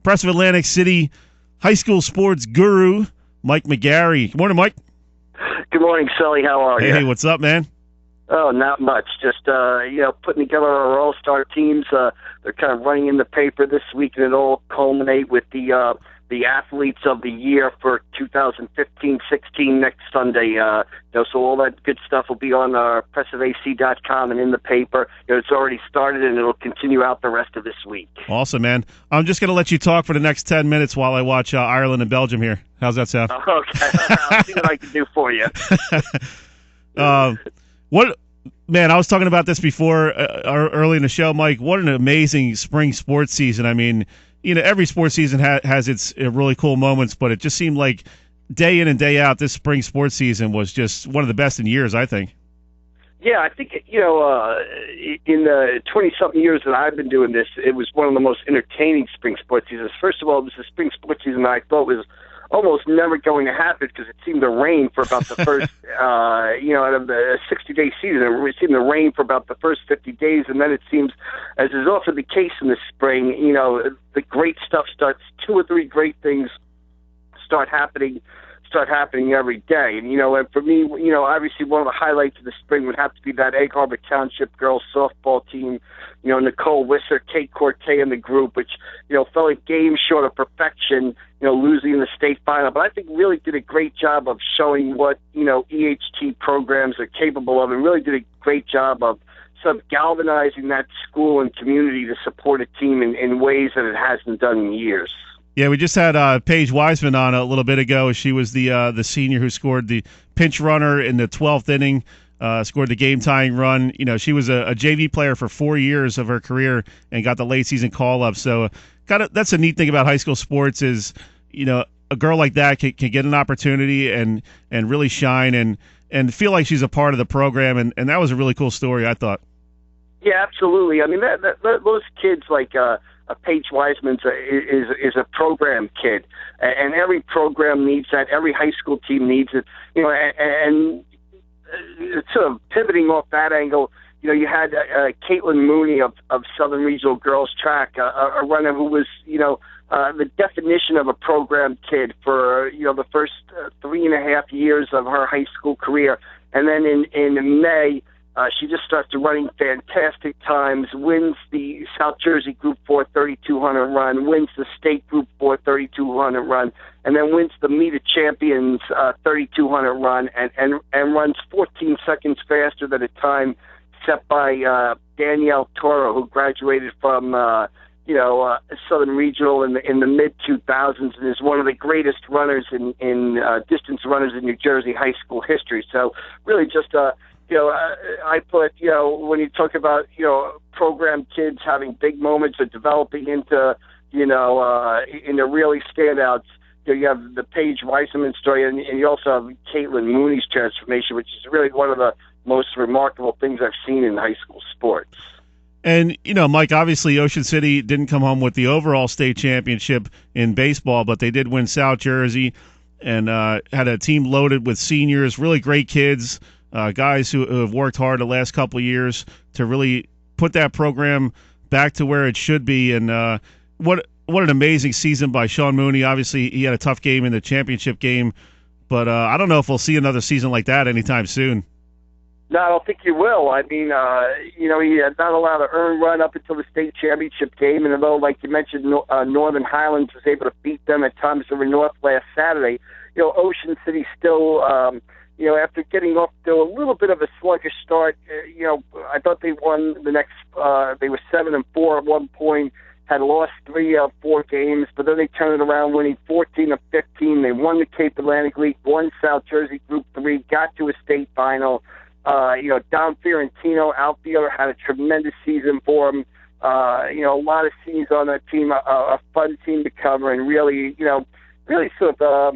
Press of Atlantic City high school sports guru, Mike McGarry. Good morning, Mike. Good morning, Sully. How are you? Hey, what's up, man? Oh, not much. Just, putting together our all-star teams. They're kind of running in the paper this week, and it'll all culminate with the athletes of the year for 2015-16 next Sunday. So all that good stuff will be on pressofac.com and in the paper. It's already started, and it'll continue out the rest of this week. Awesome, man. I'm just going to let you talk for the next 10 minutes while I watch Ireland and Belgium here. How's that sound? Okay. I'll see what I can do for you. Man, I was talking about this before early in the show, Mike. What an amazing spring sports season. I mean, every sports season has its really cool moments, but it just seemed like day in and day out, this spring sports season was just one of the best in years, I think. Yeah, I think, in the 20-something years that I've been doing this, it was one of the most entertaining spring sports seasons. First of all, it was a spring sports season that I thought was almost never going to happen because it seemed to rain for about the first, out of the 60-day season, it seemed to rain for about the first 50 days, and then it seems, as is often the case in the spring, the great stuff starts, 2 or 3 great things start happening every day. And for me, obviously one of the highlights of the spring would have to be that Egg Harbor Township girls softball team, Nicole Wisser, Kate Corte in the group, which, fell a game short of perfection, losing in the state final, but I think really did a great job of showing what, EHT programs are capable of, and really did a great job of sort of galvanizing that school and community to support a team in ways that it hasn't done in years. Yeah, we just had Paige Wiseman on a little bit ago. She was the senior who scored the pinch runner in the 12th inning, scored the game-tying run. She was a JV player for 4 years of her career and got the late-season call-up. So that's a neat thing about high school sports is, a girl like that can get an opportunity and really shine and feel like she's a part of the program. And that was a really cool story, I thought. Yeah, absolutely. I mean, those kids like Paige Wiseman is a program kid, and every program needs that. Every high school team needs it. And sort of pivoting off that angle, you had Caitlin Mooney of Southern Regional Girls Track, a runner who was, the definition of a program kid for, the first 3.5 years of her high school career. And then in May, she just starts running fantastic times, wins the South Jersey Group 4 3,200 run, wins the State Group 4 3,200 run, and then wins the Meet of Champions 3,200 run, and runs 14 seconds faster than a time set by Danielle Toro, who graduated from Southern Regional in the mid-2000s and is one of the greatest runners in distance runners in New Jersey high school history. So really just I put, when you talk about, program kids having big moments or developing into, into really standouts, you have the Paige Wiseman story, and you also have Caitlin Mooney's transformation, which is really one of the most remarkable things I've seen in high school sports. And, Mike, obviously Ocean City didn't come home with the overall state championship in baseball, but they did win South Jersey and had a team loaded with seniors, really great kids. Guys who have worked hard the last couple of years to really put that program back to where it should be. And what an amazing season by Sean Mooney. Obviously, he had a tough game in the championship game, but I don't know if we'll see another season like that anytime soon. No, I don't think you will. I mean, he had not allowed an earned run up until the state championship game, and although, like you mentioned, Northern Highlands was able to beat them at Thomas River North last Saturday, Ocean City still after getting off to a little bit of a sluggish start, I thought they won the next. They were 7-4 at one point, had lost 3 of 4 games, but then they turned it around, winning 14 of 15. They won the Cape Atlantic League, won South Jersey Group 3, got to a state final. Don Fiorentino, outfielder, had a tremendous season for him. A lot of scenes on that team, a fun team to cover, and really sort of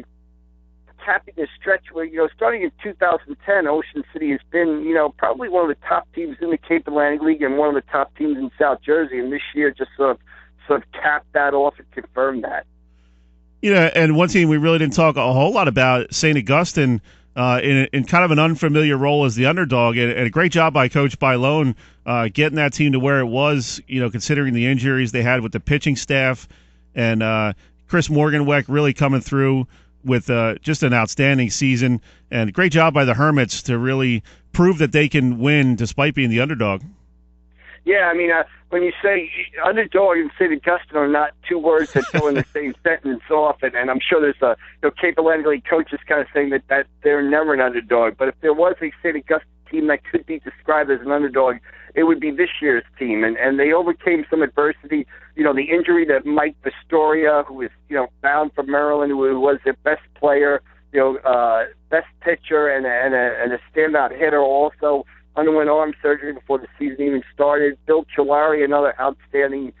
capping this stretch where, starting in 2010, Ocean City has been, probably one of the top teams in the Cape Atlantic League and one of the top teams in South Jersey, and this year just sort of capped that off and confirmed that. And one team we really didn't talk a whole lot about, St. Augustine, in kind of an unfamiliar role as the underdog, and a great job by Coach Bailon getting that team to where it was, considering the injuries they had with the pitching staff. and Chris Morganweck really coming through with just an outstanding season, and great job by the Hermits to really prove that they can win despite being the underdog. Yeah, I mean, when you say underdog and St. Augustine are not two words that go in the same sentence often, and I'm sure there's Cape Atlantic coaches kind of saying that they're never an underdog. But if there was a St. Augustine team that could be described as an underdog, it would be this year's team, and they overcame some adversity. The injury to Mike Pistoria, who is bound for Maryland, who was their best player, best pitcher and a standout hitter, also underwent arm surgery before the season even started. Bill Chilari, another outstanding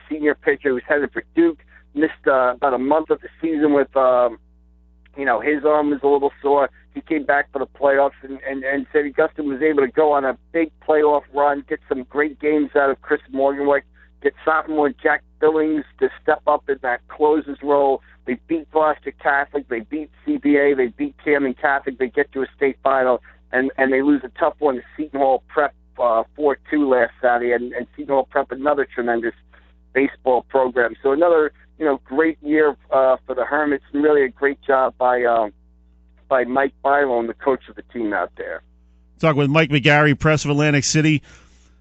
senior pitcher who's headed for Duke, missed about a month of the season with his arm was a little sore. He came back for the playoffs, and St. Augustine was able to go on a big playoff run, get some great games out of Chris Morganweck, get sophomore Jack Billings to step up in that closer's role. They beat Gloucester Catholic, they beat CBA, they beat Camden Catholic, they get to a state final, and they lose a tough one to Seton Hall Prep 4-2 last Saturday, and Seton Hall Prep, another tremendous baseball program. So another great year for the Hermits, and really a great job by Mike Byron, the coach of the team out there. Talking with Mike McGarry, press of Atlantic City.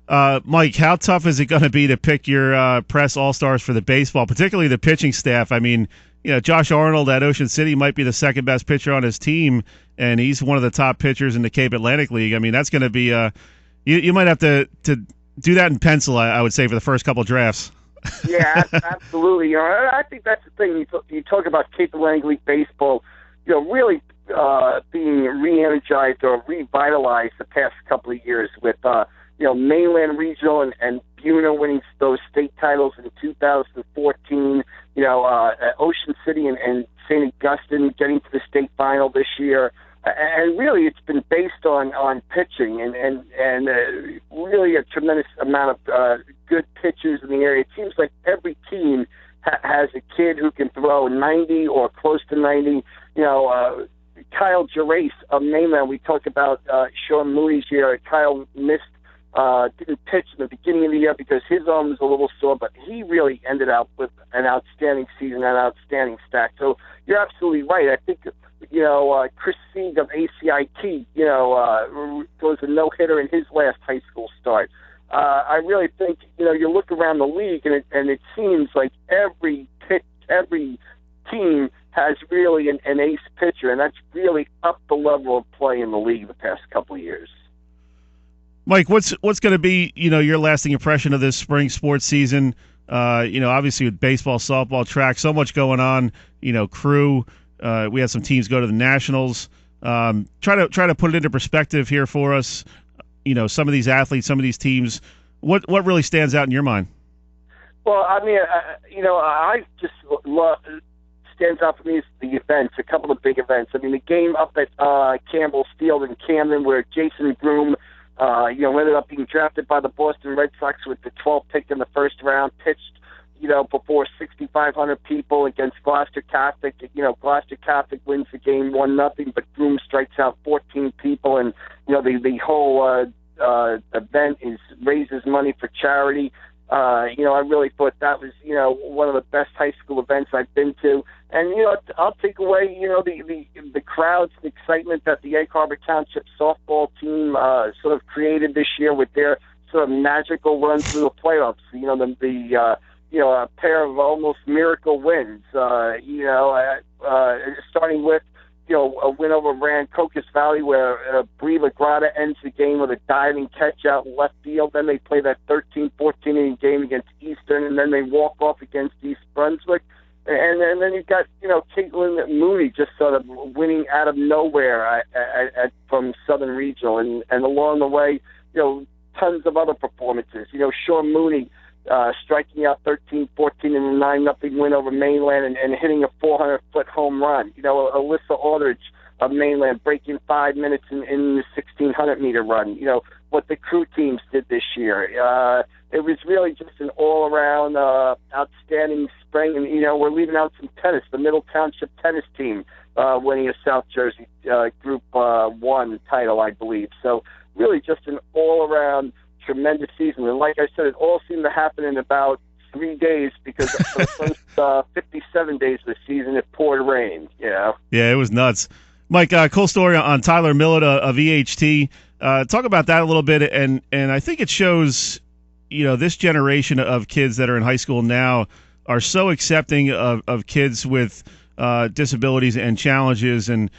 Mike, how tough is it going to be to pick your press all-stars for the baseball, particularly the pitching staff? I mean, Josh Arnold at Ocean City might be the second best pitcher on his team, and he's one of the top pitchers in the Cape Atlantic League. I mean, that's going to be you might have to do that in pencil, I would say, for the first couple of drafts. Yeah, absolutely. I think that's the thing. You talk about Cape Atlantic League baseball, really being re-energized or revitalized the past couple of years with Mainland Regional and Buena winning those state titles in 2014. Ocean City and St. Augustine getting to the state final this year. And really, it's been based on pitching and really a tremendous amount of good pitchers in the area. It seems like every team has a kid who can throw 90 or close to 90. Kyle Gerace of Mainland, we talked about Sean Mooney's year. Kyle didn't pitch in the beginning of the year because his arm was a little sore, but he really ended up with an outstanding season, an outstanding stack. So you're absolutely right. I think Chris Sieg of ACIT, was a no-hitter in his last high school start. I really think, you look around the league, and it seems like every team has really an ace pitcher, and that's really up the level of play in the league the past couple of years. Mike, what's going to be, your lasting impression of this spring sports season? Obviously with baseball, softball, track, so much going on, crew. We had some teams go to the Nationals. Try to put it into perspective here for us. Some of these athletes, some of these teams. What really stands out in your mind? Well, I mean, I just love. Stands out for me is the events, a couple of big events. I mean, the game up at Campbell's Field in Camden, where Jason Groom, ended up being drafted by the Boston Red Sox with the 12th pick in the first round, pitched before 6,500 people against Gloucester Catholic. Gloucester Catholic wins the game 1-0, but Groom strikes out 14 people, and the whole event raises money for charity. I really thought that was one of the best high school events I've been to, and I'll take away the crowds and excitement that the Egg Harbor Township softball team sort of created this year with their sort of magical run through the playoffs. A pair of almost miracle wins. Starting with a win over Rancocas Valley where Brie Lagrada ends the game with a diving catch out in left field. Then they play that 13-14 inning game against Eastern, and then they walk off against East Brunswick. And then you've got, Caitlin Mooney just sort of winning out of nowhere from Southern Regional. And along the way, tons of other performances. Sean Mooney striking out 13-14 in a 9-0 win over Mainland and hitting a 400-foot home run. Alyssa Aldridge of Mainland breaking 5 minutes in the 1,600-meter run. What the crew teams did this year. It was really just an all-around outstanding spring. And, we're leaving out some tennis. The Middle Township tennis team winning a South Jersey Group 1 title, I believe. So really just an all-around tremendous season. And like I said, it all seemed to happen in about 3 days because for the first 57 days of the season it poured rain. Yeah, it was nuts. Mike, cool story on Tyler Millett of EHT. Talk about that a little bit, and I think it shows, this generation of kids that are in high school now are so accepting of kids with disabilities and challenges, and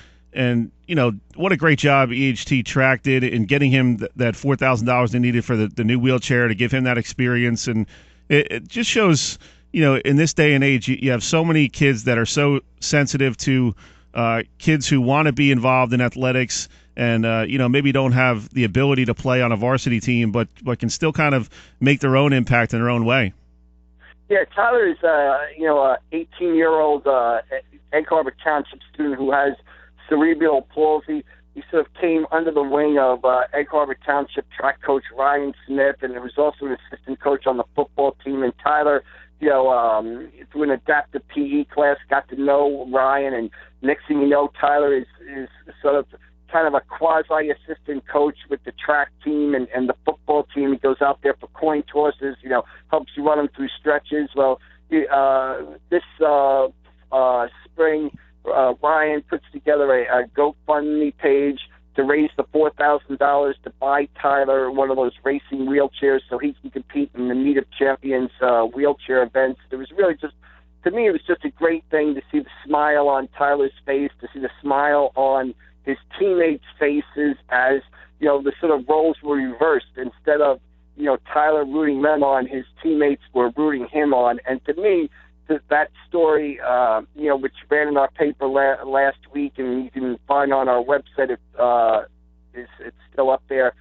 what a great job EHT Track did in getting him that $4,000 they needed for the new wheelchair to give him that experience, and it just shows, in this day and age, you have so many kids that are so sensitive to kids who want to be involved in athletics and, maybe don't have the ability to play on a varsity team, but can still kind of make their own impact in their own way. Yeah, Tyler is, a 18-year-old Egg Harbor Township student who has cerebral palsy. He sort of came under the wing of Egg Harbor Township track coach Ryan Smith, and there was also an assistant coach on the football team. And Tyler, through an adaptive PE class, got to know Ryan, and next thing you know, Tyler is sort of kind of a quasi-assistant coach with the track team and the football team. He goes out there for coin tosses, helps you run him through stretches. Well, this spring, Ryan puts together a GoFundMe page to raise the $4,000 to buy Tyler one of those racing wheelchairs so he can compete in the Meet of Champions wheelchair events. It was really to me, it was just a great thing to see the smile on Tyler's face, to see the smile on his teammates' faces as, the sort of roles were reversed. Instead of, Tyler rooting them on, his teammates were rooting him on. And to me, that story, which ran in our paper last week, and you can find on our website, it's still up there,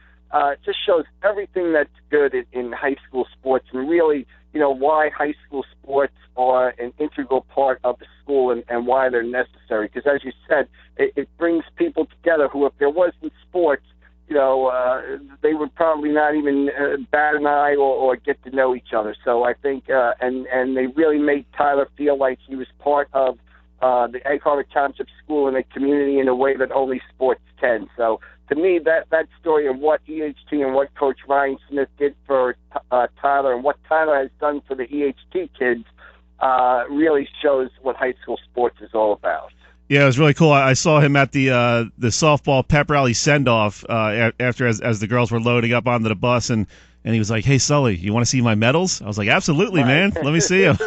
just shows everything that's good in high school sports, and really, why high school sports are an integral part of the school and why they're necessary. Because as you said, it brings people together who, if there wasn't sports, they would probably not even bat an eye or get to know each other. So I think, and they really made Tyler feel like he was part of the Egg Harbor Township School and the community in a way that only sports can. So to me, that story of what EHT and what Coach Ryan Smith did for Tyler and what Tyler has done for the EHT kids really shows what high school sports is all about. Yeah, it was really cool. I saw him at the softball pep rally send-off after as the girls were loading up onto the bus, and he was like, "Hey, Sully, you want to see my medals?" I was like, "Absolutely, man. Let me see them."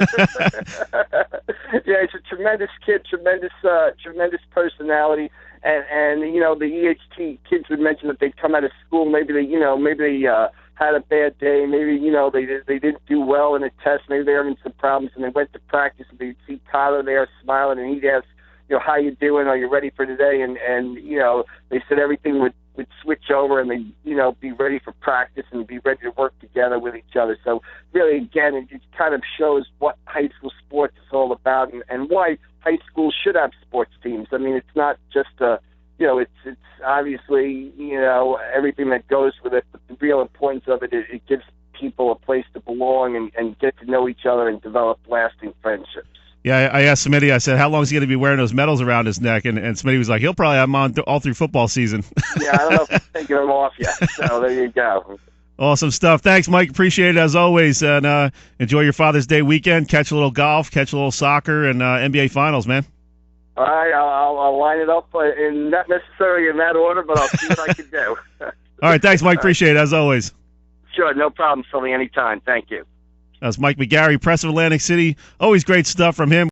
Yeah, he's a tremendous kid, tremendous personality, and the EHT kids would mention that they'd come out of school, maybe they had a bad day, maybe they didn't do well in a test, maybe they were having some problems, and they went to practice and they'd see Tyler there smiling, and he'd ask, how you doing? Are you ready for today? And they said everything would switch over, and they'd be ready for practice and be ready to work together with each other. So really, again, it kind of shows what high school sports is all about, and why high schools should have sports teams. I mean, it's not just it's obviously everything that goes with it, but the real importance of it is it gives people a place to belong and get to know each other and develop lasting friendships. Yeah, I asked Smitty, I said, how long is he going to be wearing those medals around his neck? And Smitty was like, he'll probably have them on all through football season. Yeah, I don't know if he's taking them off yet. So there you go. Awesome stuff. Thanks, Mike. Appreciate it as always. And enjoy your Father's Day weekend. Catch a little golf, catch a little soccer, and NBA Finals, man. All right, I'll line it up not necessarily in that order, but I'll see what I can do. All right, thanks, Mike. Appreciate it as always. Sure, no problem, Sully. Anytime. Thank you. That's Mike McGarry, Press of Atlantic City. Always great stuff from him.